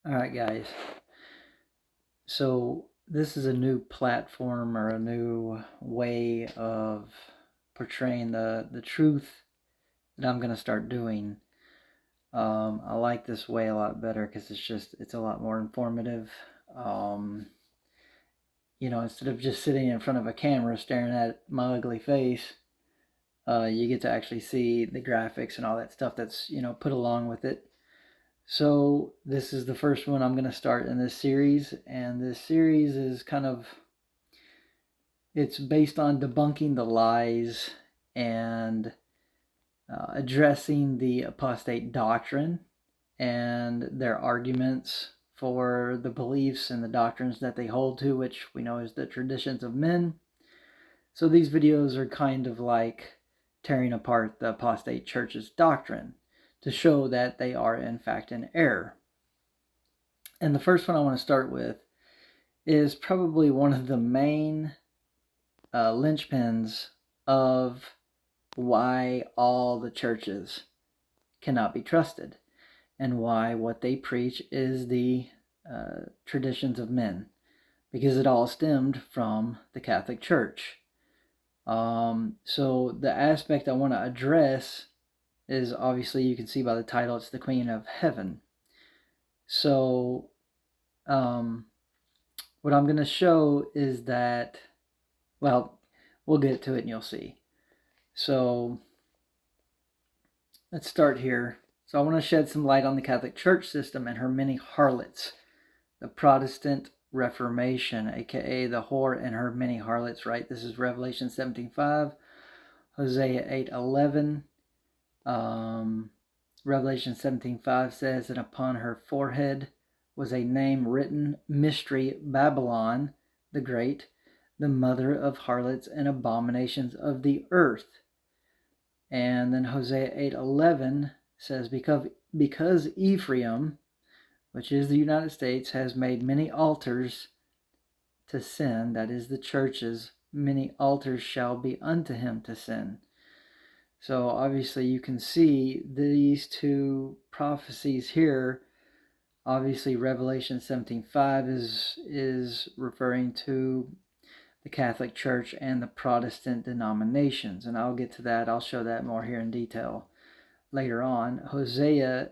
All right, guys. So this is a new platform or a new way of portraying the truth that I'm gonna start doing. I like this way a lot better because it's a lot more informative. Um, Instead of just sitting in front of a camera staring at my ugly face, you get to actually see the graphics and all that stuff that's put along with it. So this is the first one I'm going to start in this series, and this series is it's based on debunking the lies and addressing the apostate doctrine and their arguments for the beliefs and the doctrines that they hold to, which we know is the traditions of men. So these videos are kind of like tearing apart the apostate church's doctrine to show that they are in fact in error. And the first one I want to start with is probably one of the main linchpins of why all the churches cannot be trusted and why what they preach is the traditions of men, because it all stemmed from the Catholic Church. So the aspect I want to address is, obviously you can see by the title, it's the Queen of Heaven. So what I'm going to show is that, well, we'll get to it and you'll see. So let's start here. So I want to shed some light on the Catholic Church system and her many harlots. The Protestant Reformation, aka the whore and her many harlots, right? This is Revelation 17:5, Hosea 8:11. Revelation 17:5 says, "And upon her forehead was a name written, Mystery Babylon the Great, the mother of harlots and abominations of the earth." And then Hosea 8:11 says, because Ephraim, which is the United States, has made many altars to sin, that is the churches, many altars shall be unto him to sin. So obviously you can see these two prophecies here. Obviously Revelation 17:5 is referring to the Catholic Church and the Protestant denominations, and I'll get to that. I'll show that more here in detail later on. Hosea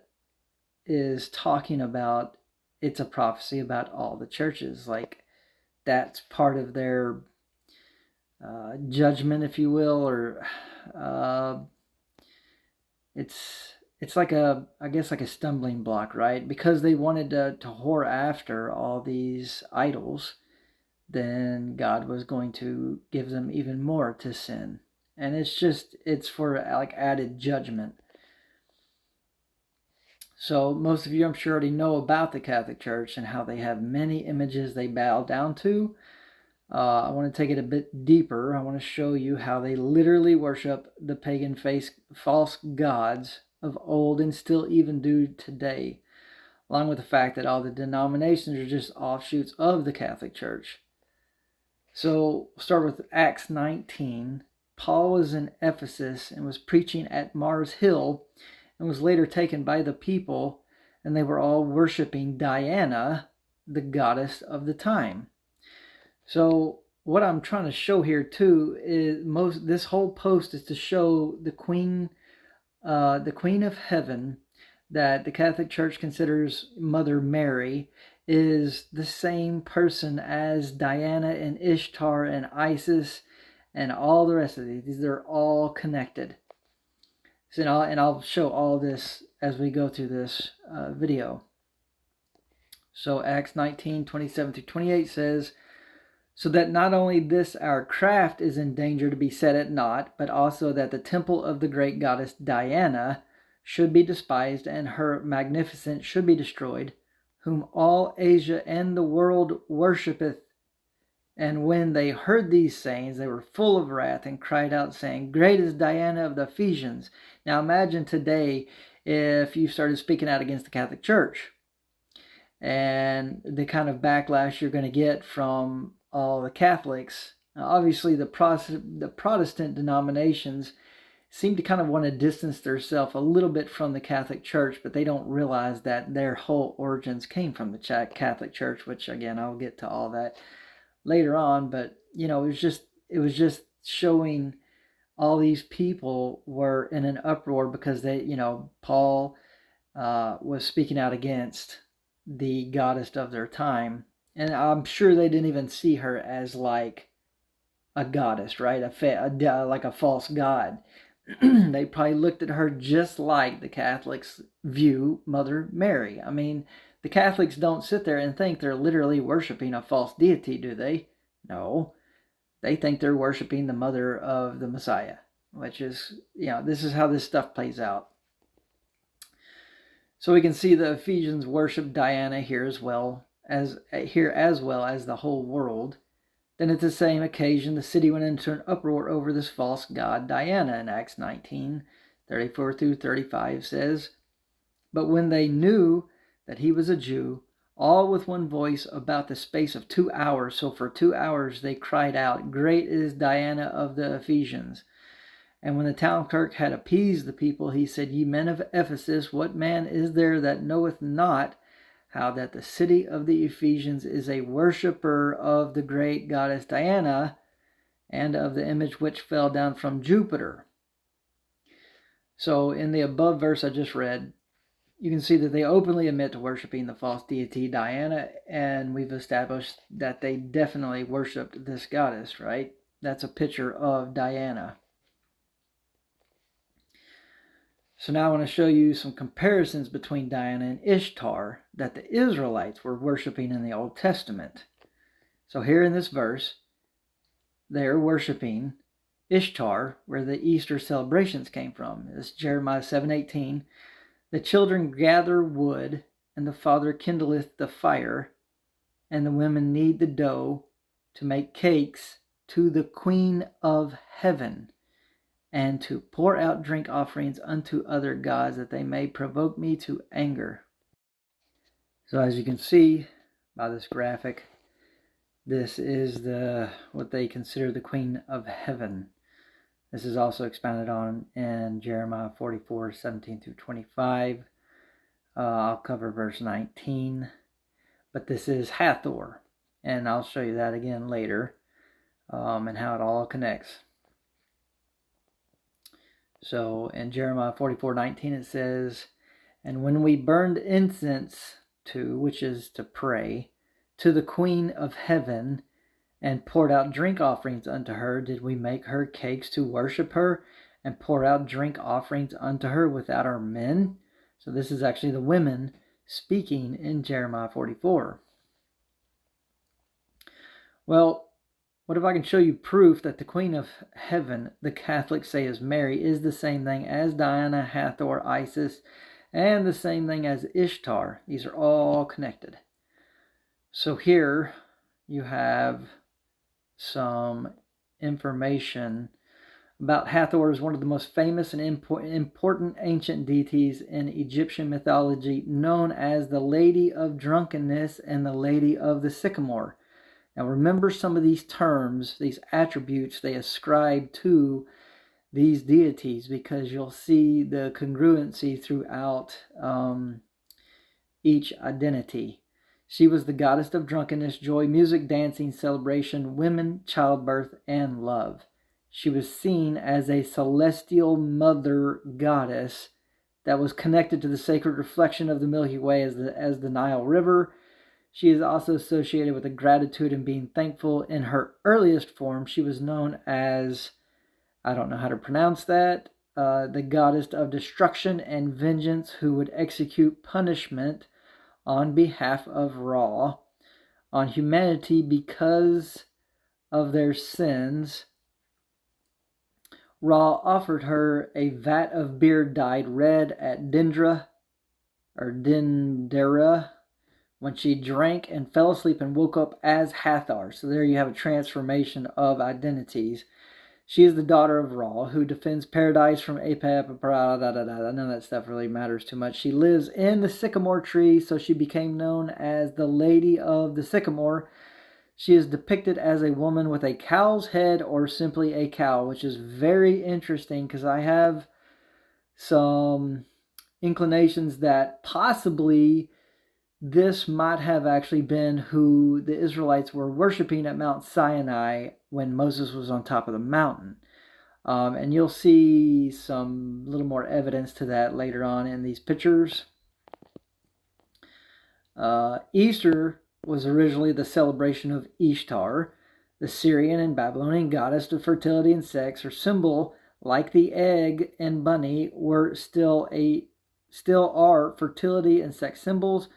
is talking about, it's a prophecy about all the churches, like that's part of their judgment, if you will, or it's like I guess like a stumbling block, right? Because they wanted to whore after all these idols, then God was going to give them even more to sin. And it's for like added judgment. So most of you, I'm sure, already know about the Catholic Church and how they have many images they bow down to. I want to take it a bit deeper. I want to show you how they literally worship the pagan false gods of old and still even do today, along with the fact that all the denominations are just offshoots of the Catholic Church. So we'll start with Acts 19. Paul was in Ephesus and was preaching at Mars Hill and was later taken by the people, and they were all worshiping Diana, the goddess of the time. So what I'm trying to show here too is this whole post is to show the Queen of Heaven, that the Catholic Church considers Mother Mary, is the same person as Diana and Ishtar and Isis and all the rest of these. They're all connected. So, I'll show all this as we go through this video. So Acts 19:27-28 says, "So that not only this our craft is in danger to be set at naught, but also that the temple of the great goddess Diana should be despised and her magnificence should be destroyed, whom all Asia and the world worshipeth. And when they heard these sayings, they were full of wrath and cried out, saying, Great is Diana of the Ephesians." Now imagine today if you started speaking out against the Catholic Church and the kind of backlash you're going to get from all the Catholics. Now, obviously, the Protestant denominations seem to kind of want to distance themselves a little bit from the Catholic Church, but they don't realize that their whole origins came from the Catholic Church, which again, I'll get to all that later on. But, it was just showing all these people were in an uproar because Paul was speaking out against the goddess of their time. And I'm sure they didn't even see her as like a goddess, right? Like a false god. They probably looked at her just like the Catholics view Mother Mary. I mean, the Catholics don't sit there and think they're literally worshiping a false deity, do they? No. They think they're worshiping the mother of the Messiah, which is, this is how this stuff plays out. So we can see the Ephesians worship Diana here as well as the whole world. Then at the same occasion, the city went into an uproar over this false god Diana. In Acts 19:34 through 35 says, "But when they knew that he was a Jew, all with one voice about the space of 2 hours, so for 2 hours they cried out, 'Great is Diana of the Ephesians.' And when the town clerk had appeased the people, he said, 'Ye men of Ephesus, what man is there that knoweth not how that the city of the Ephesians is a worshipper of the great goddess Diana, and of the image which fell down from Jupiter?'" So in the above verse I just read, you can see that they openly admit to worshiping the false deity Diana, and we've established that they definitely worshipped this goddess, right? That's a picture of Diana. So now I want to show you some comparisons between Diana and Ishtar that the Israelites were worshiping in the Old Testament. So here in this verse, they're worshiping Ishtar, where the Easter celebrations came from. It's Jeremiah 7:18. "The children gather wood, and the father kindleth the fire, and the women knead the dough to make cakes to the Queen of Heaven, and to pour out drink offerings unto other gods, that they may provoke me to anger." So as you can see by this graphic, this is what they consider the Queen of Heaven. This is also expounded on in Jeremiah 44:17 through 25. I'll cover verse 19. But this is Hathor, and I'll show you that again later, and how it all connects. So in Jeremiah 44:19 it says, "And when we burned incense to," which is to pray, "to the Queen of Heaven, and poured out drink offerings unto her, did we make her cakes to worship her, and pour out drink offerings unto her without our men?" So this is actually the women speaking in Jeremiah 44. Well, what if I can show you proof that the Queen of Heaven, the Catholics say is Mary, is the same thing as Diana, Hathor, Isis, and the same thing as Ishtar? These are all connected. So here you have some information about Hathor as one of the most famous and important ancient deities in Egyptian mythology, known as the Lady of Drunkenness and the Lady of the Sycamore. Now remember some of these terms, these attributes they ascribe to these deities, because you'll see the congruency throughout each identity. She was the goddess of drunkenness, joy, music, dancing, celebration, women, childbirth, and love. She was seen as a celestial mother goddess that was connected to the sacred reflection of the Milky Way as the Nile River. She is also associated with the gratitude and being thankful. In her earliest form, she was known as, I don't know how to pronounce that, the goddess of destruction and vengeance, who would execute punishment on behalf of Ra on humanity because of their sins. Ra offered her a vat of beer dyed red at Dendera, when she drank and fell asleep and woke up as Hathor. So there you have a transformation of identities. She is the daughter of Ra, who defends paradise from Apep. None of that stuff really matters too much. She lives in the sycamore tree, so she became known as the Lady of the Sycamore. She is depicted as a woman with a cow's head or simply a cow, which is very interesting because I have some inclinations that possibly this might have actually been who the Israelites were worshiping at Mount Sinai when Moses was on top of the mountain. And you'll see some little more evidence to that later on in these pictures. Easter was originally the celebration of Ishtar, the Syrian and Babylonian goddess of fertility and sex. Her symbol, like the egg and bunny, still are fertility and sex symbols.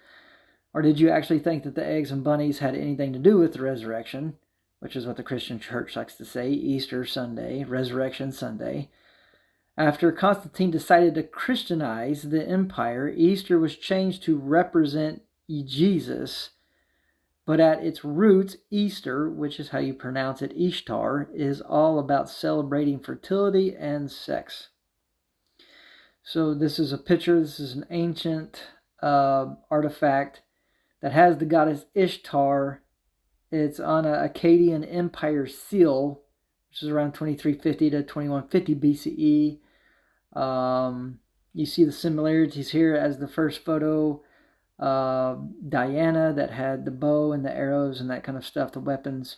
Or did you actually think that the eggs and bunnies had anything to do with the resurrection, which is what the Christian church likes to say, Easter Sunday, Resurrection Sunday? After Constantine decided to Christianize the empire, Easter was changed to represent Jesus, but at its roots, Easter, which is how you pronounce it, Ishtar, is all about celebrating fertility and sex. So this is a picture. This is an ancient artifact that has the goddess Ishtar. It's on an Akkadian Empire seal, which is around 2350 to 2150 BCE. You see the similarities here as the first photo. Diana, that had the bow and the arrows and that kind of stuff, the weapons.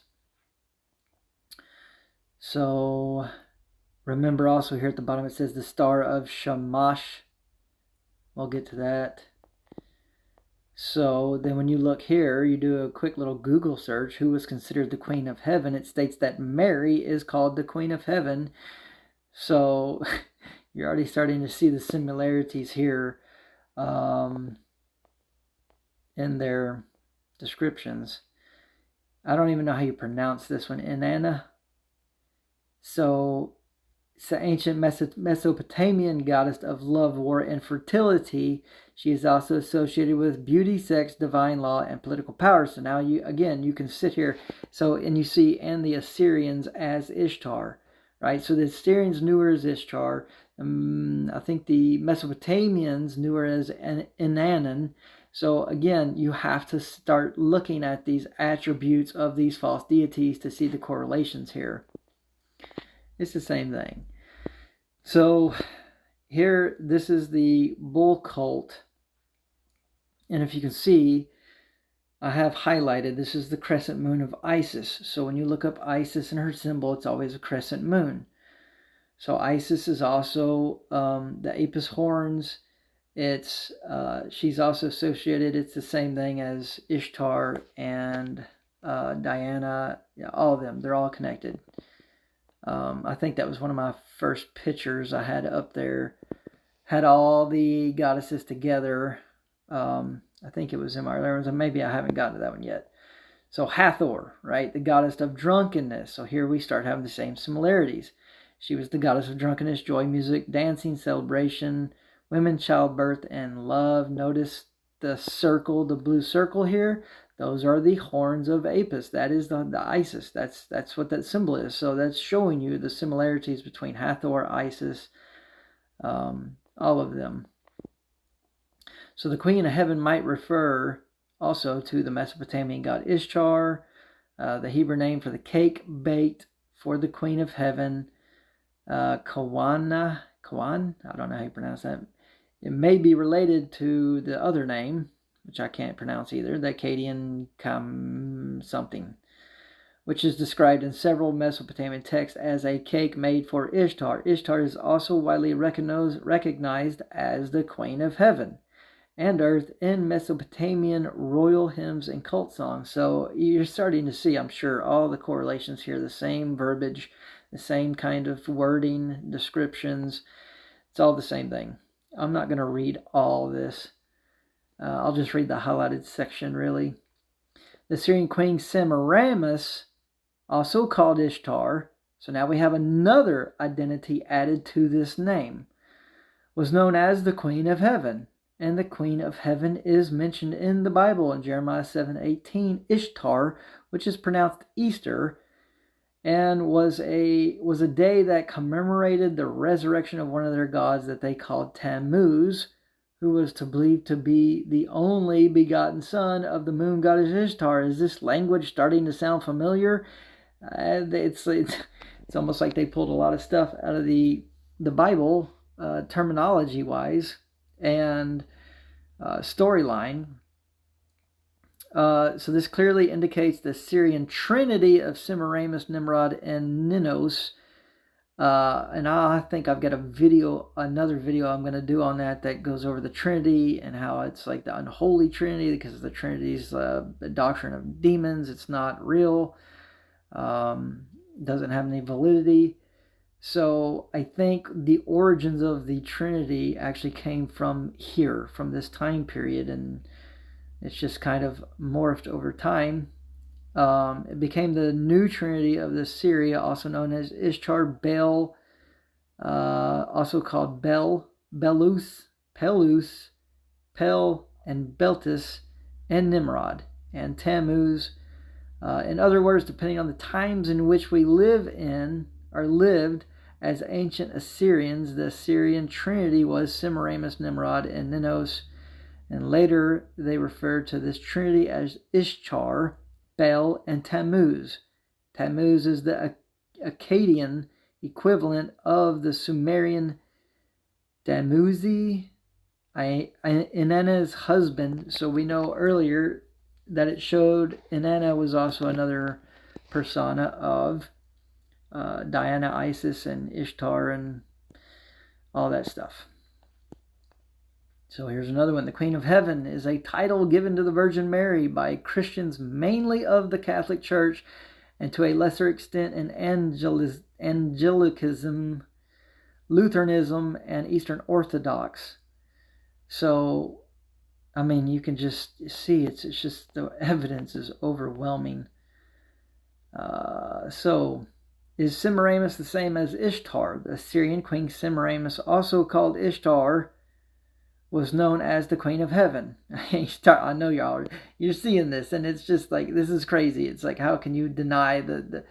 So remember also here at the bottom it says the Star of Shamash. We'll get to that. So then when you look here, you do a quick little Google search, who was considered the Queen of Heaven. It states that Mary is called the Queen of Heaven. So you're already starting to see the similarities here in their descriptions. I don't even know how you pronounce this one, Inanna. So it's the ancient Mesopotamian goddess of love, war, and fertility. She is also associated with beauty, sex, divine law, and political power. So now you can sit here. And you see, and the Assyrians as Ishtar, right? So the Assyrians knew her as Ishtar. I think the Mesopotamians knew her as Inanna. So again, you have to start looking at these attributes of these false deities to see the correlations here. It's the same thing. So here, this is the bull cult. And if you can see, I have highlighted, this is the crescent moon of Isis. So when you look up Isis and her symbol, it's always a crescent moon. So Isis is also the Apis horns. She's also associated, it's the same thing as Ishtar and Diana. All of them, they're all connected. I think that was one of my first pictures I had up there. Had all the goddesses together. I think it was in my earlier ones, and maybe I haven't gotten to that one yet. So Hathor, right, the goddess of drunkenness. So here we start having the same similarities. She was the goddess of drunkenness, joy, music, dancing, celebration, women, childbirth, and love. Notice the circle, the blue circle here. Those are the horns of Apis. That is the Isis. That's what that symbol is. So that's showing you the similarities between Hathor, Isis, all of them. So the Queen of Heaven might refer also to the Mesopotamian god Ishtar, the Hebrew name for the cake baked for the Queen of Heaven, Kawan, I don't know how you pronounce that. It may be related to the other name, which I can't pronounce either, the Akkadian something, which is described in several Mesopotamian texts as a cake made for Ishtar. Ishtar is also widely recognized as the Queen of Heaven and Earth in Mesopotamian royal hymns and cult songs. So you're starting to see, I'm sure, all the correlations here, the same verbiage, the same kind of wording, descriptions. It's all the same thing. I'm not going to read all this. I'll just read the highlighted section, really. The Syrian queen Semiramis, also called Ishtar, so now we have another identity added to this name, was known as the Queen of Heaven. And the Queen of Heaven is mentioned in the Bible in Jeremiah 7:18. Ishtar, which is pronounced Easter, and was a day that commemorated the resurrection of one of their gods that they called Tammuz, who was to believe to be the only begotten son of the moon goddess Ishtar. Is this language starting to sound familiar? It's almost like they pulled a lot of stuff out of the Bible, terminology-wise and storyline. So this clearly indicates the Syrian trinity of Semiramis, Nimrod, and Ninnos. And I think I've got another video I'm going to do on that goes over the Trinity and how it's like the unholy Trinity, because the Trinity's the doctrine of demons. It's not real. Doesn't have any validity. So I think the origins of the Trinity actually came from here, from this time period, and it's just kind of morphed over time. It became the new trinity of the Syria, also known as Ishtar, Bel, also called Belus, Pelus, Pel, and Beltis, and Nimrod, and Tammuz. In other words, depending on the times in which we lived as ancient Assyrians, the Assyrian trinity was Semiramis, Nimrod, and Ninnos, and later they referred to this trinity as Ishtar, Bel, and Tammuz. Tammuz is the Akkadian equivalent of the Sumerian Tamuzi, Inanna's husband. So we know earlier that it showed Inanna was also another persona of Diana, Isis, and Ishtar, and all that stuff. So here's another one. The Queen of Heaven is a title given to the Virgin Mary by Christians mainly of the Catholic Church, and to a lesser extent in Anglicanism, Lutheranism, and Eastern Orthodox. So, I mean, you can just see it's just the evidence is overwhelming. So, is Semiramis the same as Ishtar? The Assyrian queen Semiramis, also called Ishtar, was known as the Queen of Heaven. I know you're seeing this, and it's just like, this is crazy. It's like, how can you deny the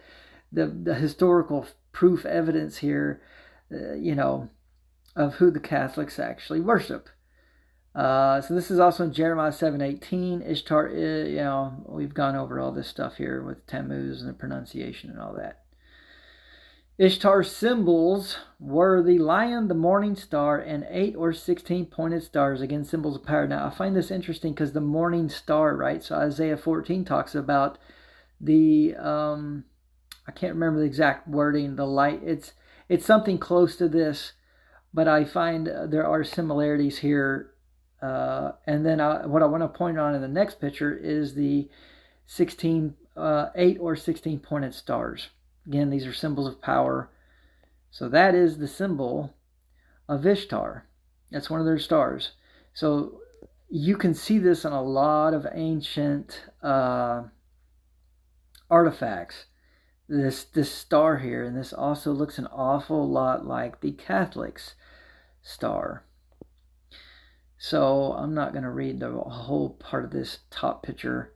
historical proof evidence here, of who the Catholics actually worship? So this is also in Jeremiah 7:18. Ishtar, we've gone over all this stuff here with Tammuz and the pronunciation and all that. Ishtar's symbols were the lion, the morning star, and 8 or 16 pointed stars, again, symbols of power. Now, I find this interesting because the morning star, right? So Isaiah 14 talks about the, I can't remember the exact wording, the light. It's something close to this, but I find there are similarities here. And then what I want to point on in the next picture is the 8 or 16 pointed stars. Again, these are symbols of power. So that is the symbol of Ishtar. That's one of their stars. So you can see this on a lot of ancient artifacts. This star here, and this also looks an awful lot like the Catholics' star. So I'm not going to read the whole part of this top picture.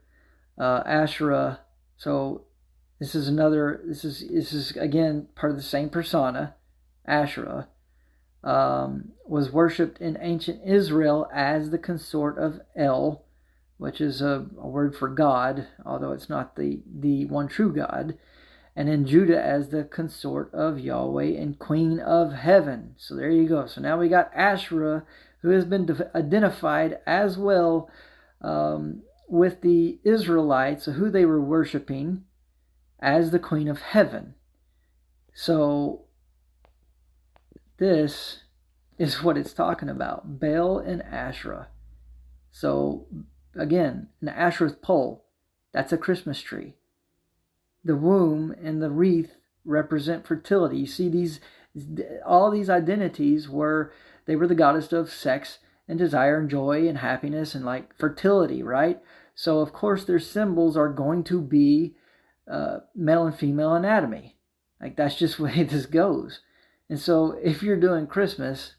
Asherah. So this is again part of the same persona. Asherah was worshipped in ancient Israel as the consort of El, which is a word for God, although it's not the one true God, and in Judah as the consort of Yahweh and Queen of Heaven. So there you go. So now we got Asherah, who has been identified as well with the Israelites, who they were worshiping, as the Queen of Heaven. So this is what it's talking about. Baal and Asherah. So again, an Asherah pole, that's a Christmas tree. The womb and the wreath represent fertility. You see all these identities they were the goddess of sex and desire and joy and happiness and like fertility, right? So of course their symbols are going to be male and female anatomy. Like, that's just the way this goes. And so if you're doing Christmas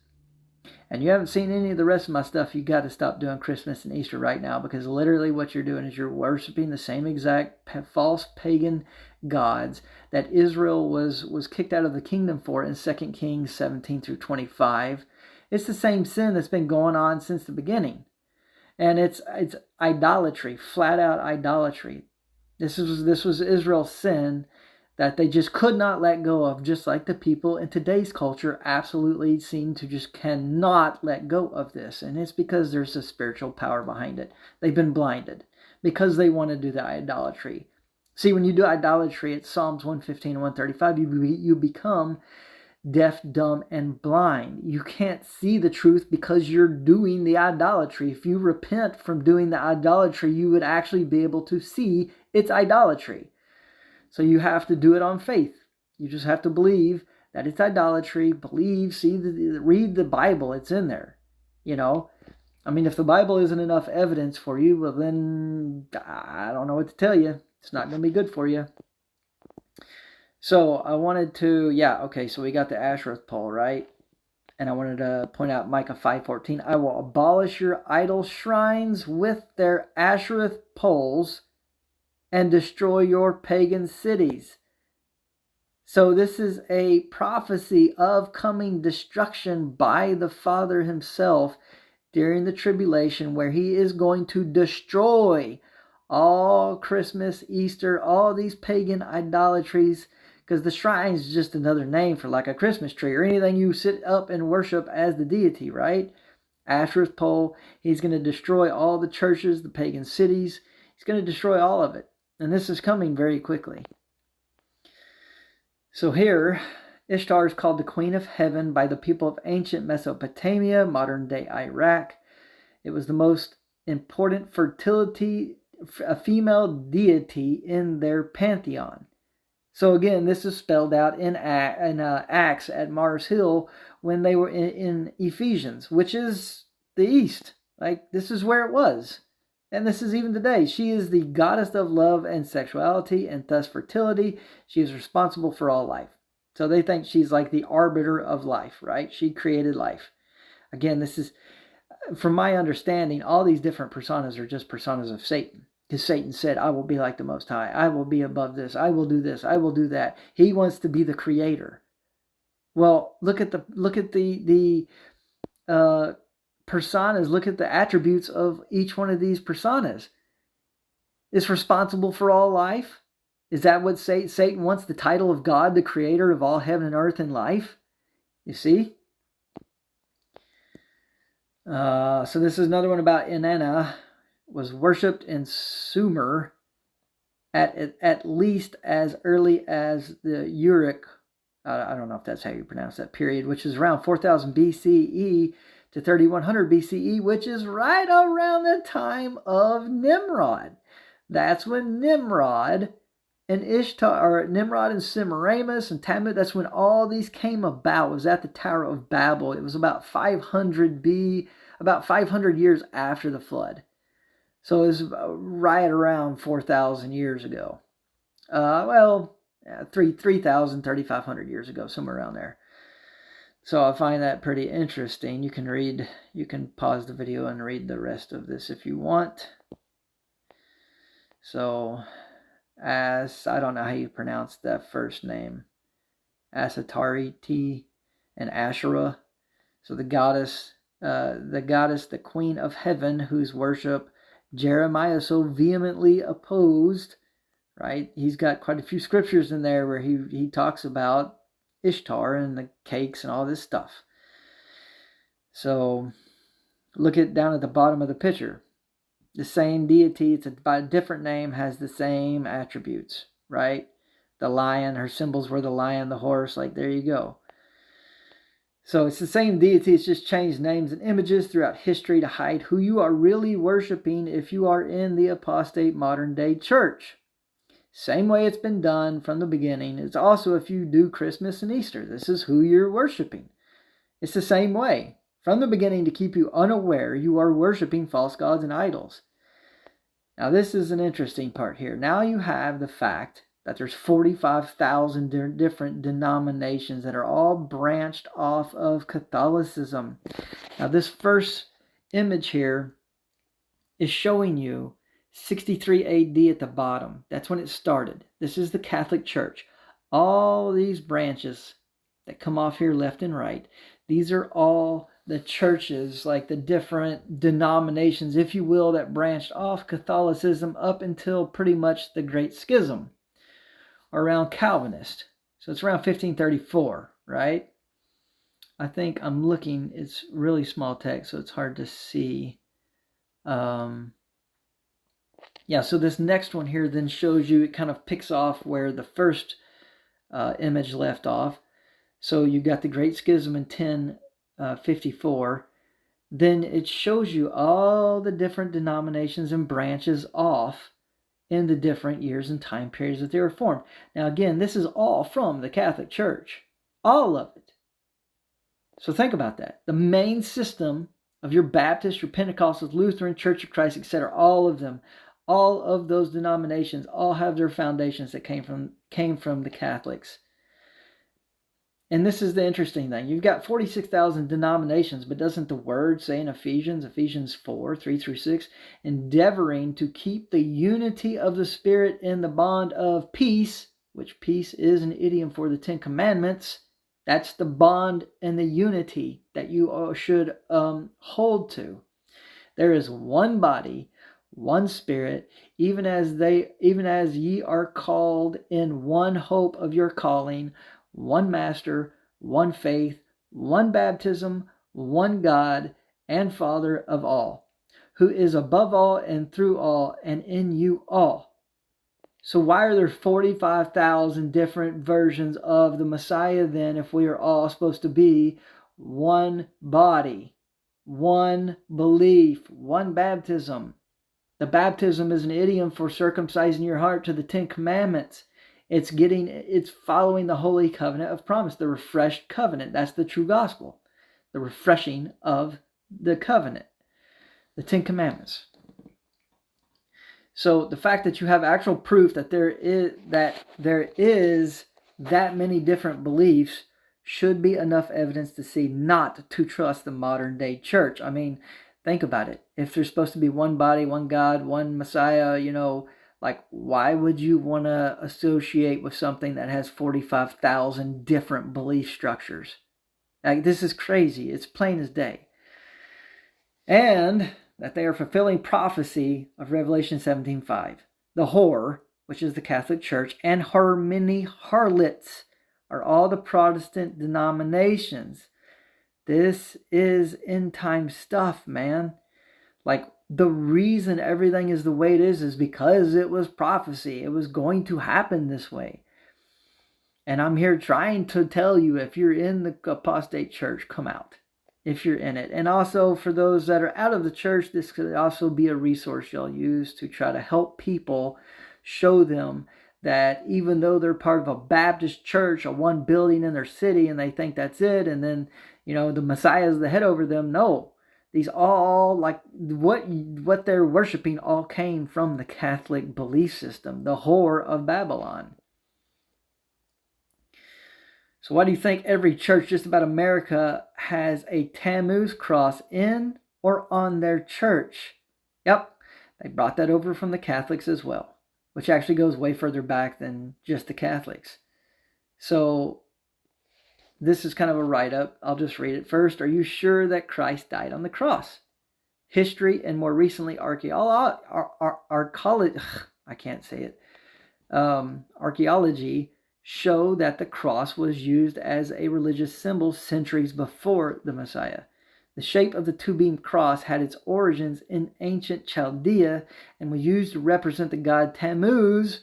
and you haven't seen any of the rest of my stuff, you got to stop doing Christmas and Easter right now, because literally what you're doing is you're worshiping the same exact false pagan gods that Israel was kicked out of the kingdom for in 2 Kings 17 through 25. It's the same sin that's been going on since the beginning. And it's idolatry, flat out idolatry. This was Israel's sin that they just could not let go of, just like the people in today's culture absolutely seem to just cannot let go of this. And it's because there's a spiritual power behind it. They've been blinded because they want to do the idolatry. See, when you do idolatry, it's Psalms 115 and 135, you become deaf, dumb, and blind. You can't see the truth because you're doing the idolatry. If you repent from doing the idolatry, you would actually be able to see it's idolatry. So you have to do it on faith. You just have to believe that it's idolatry. Believe, read the Bible. It's in there. You know, I mean, if the Bible isn't enough evidence for you, well, then I don't know what to tell you. It's not going to be good for you. So I wanted to, so we got the Asherah pole, right? And I wanted to point out Micah 5:14. I will abolish your idol shrines with their Asherah poles and destroy your pagan cities. So this is a prophecy of coming destruction by the Father himself during the tribulation, where he is going to destroy all Christmas, Easter, all these pagan idolatries, because the shrine is just another name for like a Christmas tree or anything you sit up and worship as the deity, right? Asherah's pole, he's going to destroy all the churches, the pagan cities. He's going to destroy all of it. And this is coming very quickly. So here, Ishtar is called the Queen of Heaven by the people of ancient Mesopotamia, modern-day Iraq. It was the most important fertility, a female deity in their pantheon. So again, this is spelled out in Acts at Mars Hill when they were in Ephesians, which is the East. Like, this is where it was. And this is even today. She is the goddess of love and sexuality and thus fertility. She is responsible for all life. So they think she's like the arbiter of life, right? She created life. Again, this is, from my understanding, all these different personas are just personas of Satan. Because Satan said, I will be like the Most High. I will be above this. I will do this. I will do that. He wants to be the creator. Well, look at the personas. Look at the attributes of each one of these personas. Is responsible for all life. Is that what Satan wants? The title of God, the creator of all heaven and earth and life? You see? So this is another one about Inanna. Was worshipped in Sumer at least as early as the Uruk, I don't know if that's how you pronounce that period, which is around 4000 BCE to 3100 BCE, which is right around the time of Nimrod. That's when Nimrod and Ishtar, or Nimrod and Semiramis and Tammuz, that's when all these came about. It was at the Tower of Babel. It was about 500 years after the flood. So it was right around 4,000 years ago. 3,000, 3,500 years ago, somewhere around there. So I find that pretty interesting. You can pause the video and read the rest of this if you want. So, I don't know how you pronounce that first name. Asatariti and Asherah. So the goddess, the Queen of Heaven, whose worship Jeremiah so vehemently opposed, right? He's got quite a few scriptures in there where he talks about Ishtar and the cakes and all this stuff. So look down at the bottom of the picture. The same deity, it's by a different name, has the same attributes, right? The lion, her symbols were the lion, the horse, like there you go. So it's the same deity, it's just changed names and images throughout history to hide who you are really worshiping if you are in the apostate modern day church. Same way it's been done from the beginning. It's also if you do Christmas and Easter. This is who you're worshiping. It's the same way. From the beginning, to keep you unaware, you are worshiping false gods and idols. Now this is an interesting part here. Now you have the fact that there's 45,000 different denominations that are all branched off of Catholicism. Now this first image here is showing you 63 AD at the bottom. That's when it started. This is the Catholic Church. All these branches that come off here left and right, these are all the churches, like the different denominations, if you will, that branched off Catholicism up until pretty much the Great Schism around Calvinist. So it's around 1534, right? I think I'm looking, it's really small text, so it's hard to see. Yeah, so this next one here then shows you, it kind of picks off where the first image left off. So you got the Great Schism in 1054. Then it shows you all the different denominations and branches off in the different years and time periods that they were formed. Now again, this is all from the Catholic Church. All of it. So think about that. The main system of your Baptist, your Pentecostal, Lutheran, Church of Christ, etc., all of them, all of those denominations, all have their foundations that came from the Catholics. And this is the interesting thing. You've got 46,000 denominations, but doesn't the word say in Ephesians 4, 3-6, endeavoring to keep the unity of the Spirit in the bond of peace, which peace is an idiom for the Ten Commandments. That's the bond and the unity that you should hold to. There is one body, one Spirit, even as ye are called in one hope of your calling, one Master, one faith, one baptism, one God and Father of all, who is above all and through all and in you all. So why are there 45,000 different versions of the Messiah then, if we are all supposed to be one body, one belief, one baptism? The baptism is an idiom for circumcising your heart to the Ten Commandments. It's following the Holy Covenant of promise, the refreshed covenant. That's the true gospel, the refreshing of the covenant, the Ten Commandments. So the fact that you have actual proof that there is that many different beliefs should be enough evidence to see not to trust the modern day church. I mean, think about it. If there's supposed to be one body, one God, one Messiah, like, why would you want to associate with something that has 45,000 different belief structures? Like, this is crazy. It's plain as day. And that they are fulfilling prophecy of Revelation 17:5. The whore, which is the Catholic Church, and her many harlots are all the Protestant denominations. This is end time stuff, man. Like, the reason everything is the way it is because it was prophecy. It was going to happen this way. And I'm here trying to tell you, if you're in the apostate church, come out. If you're in it. And also for those that are out of the church, this could also be a resource you'll use to try to help people, show them that even though they're part of a Baptist church, a one building in their city, and they think that's it, and then, the Messiah is the head over them. No. These all, like, what they're worshiping all came from the Catholic belief system, the whore of Babylon. So why do you think every church just about America has a Tammuz cross in or on their church? Yep, they brought that over from the Catholics as well, which actually goes way further back than just the Catholics. So this is kind of a write-up. I'll just read it first. Are you sure that Christ died on the cross? History and more recently archaeology show that the cross was used as a religious symbol centuries before the Messiah. The shape of the two-beamed cross had its origins in ancient Chaldea and was used to represent the god Tammuz,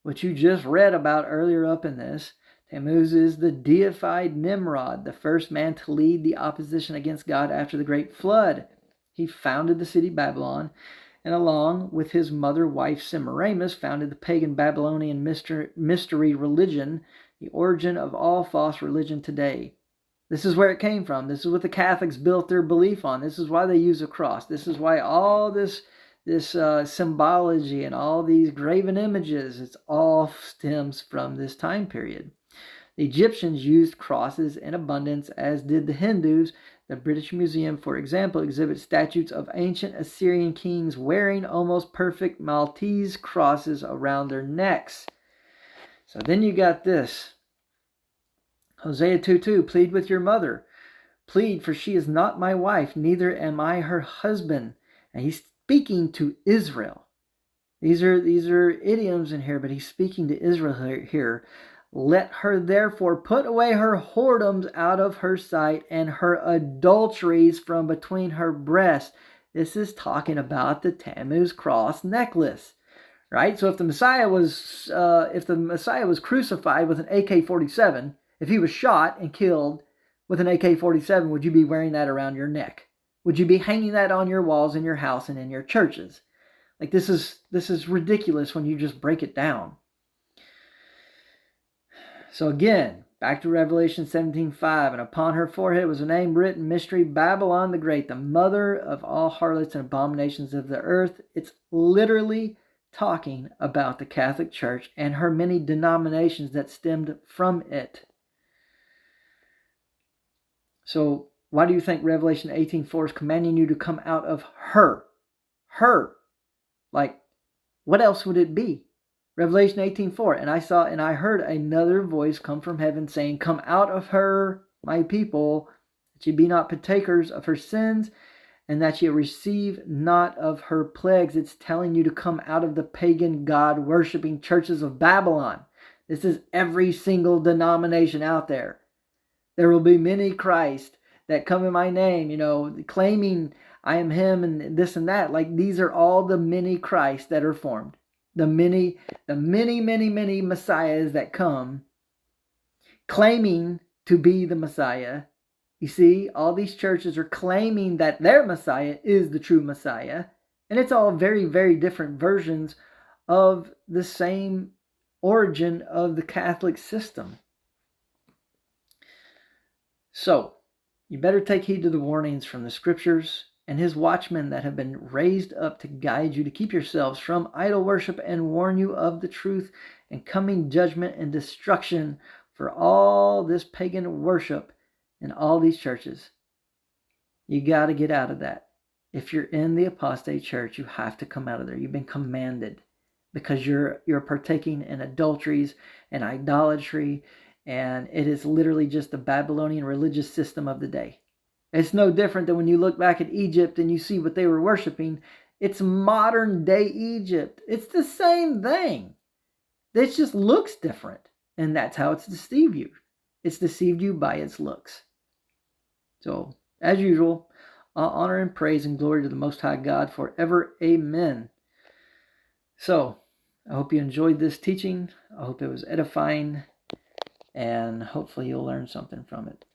which you just read about earlier up in this. Tammuz is the deified Nimrod, the first man to lead the opposition against God after the Great Flood. He founded the city Babylon, and along with his mother-wife Semiramis, founded the pagan Babylonian mystery religion, the origin of all false religion today. This is where it came from. This is what the Catholics built their belief on. This is why they use a cross. This is why all this symbology and all these graven images, it's all stems from this time period. The Egyptians used crosses in abundance, as did the Hindus. The British Museum, for example, exhibits statues of ancient Assyrian kings wearing almost perfect Maltese crosses around their necks. So then you got this. Hosea 2:2, plead with your mother. plead, for she is not my wife, neither am I her husband. And he's speaking to Israel. These are idioms in here, but he's speaking to Israel here. Let her therefore put away her whoredoms out of her sight and her adulteries from between her breasts. This is talking about the Tammuz cross necklace, right? So if the Messiah was crucified with an AK-47, if he was shot and killed with an AK-47, would you be wearing that around your neck? Would you be hanging that on your walls in your house and in your churches? Like, this is ridiculous when you just break it down. So again, back to Revelation 17:5, and upon her forehead was a name written, Mystery Babylon the Great, the mother of all harlots and abominations of the earth. It's literally talking about the Catholic Church and her many denominations that stemmed from it. So why do you think Revelation 18:4 is commanding you to come out of her? Her. Like, what else would it be? Revelation 18:4, and I heard another voice come from heaven saying, Come out of her, my people, that ye be not partakers of her sins, and that ye receive not of her plagues. It's telling you to come out of the pagan God-worshipping churches of Babylon. This is every single denomination out there. There will be many Christ that come in my name, claiming I am him and this and that. Like, these are all the many Christs that are formed. The many Messiahs that come claiming to be the Messiah. You see, all these churches are claiming that their Messiah is the true Messiah. And it's all very, very different versions of the same origin of the Catholic system. So, you better take heed to the warnings from the scriptures and his watchmen that have been raised up to guide you to keep yourselves from idol worship and warn you of the truth and coming judgment and destruction for all this pagan worship in all these churches. You got to get out of that. If you're in the apostate church, you have to come out of there. You've been commanded, because you're partaking in adulteries and idolatry, and it is literally just the Babylonian religious system of the day. It's no different than when you look back at Egypt and you see what they were worshiping. It's modern day Egypt. It's the same thing. It just looks different. And that's how it's deceived you. It's deceived you by its looks. So, as usual, all honor and praise and glory to the Most High God forever. Amen. So, I hope you enjoyed this teaching. I hope it was edifying. And hopefully you'll learn something from it.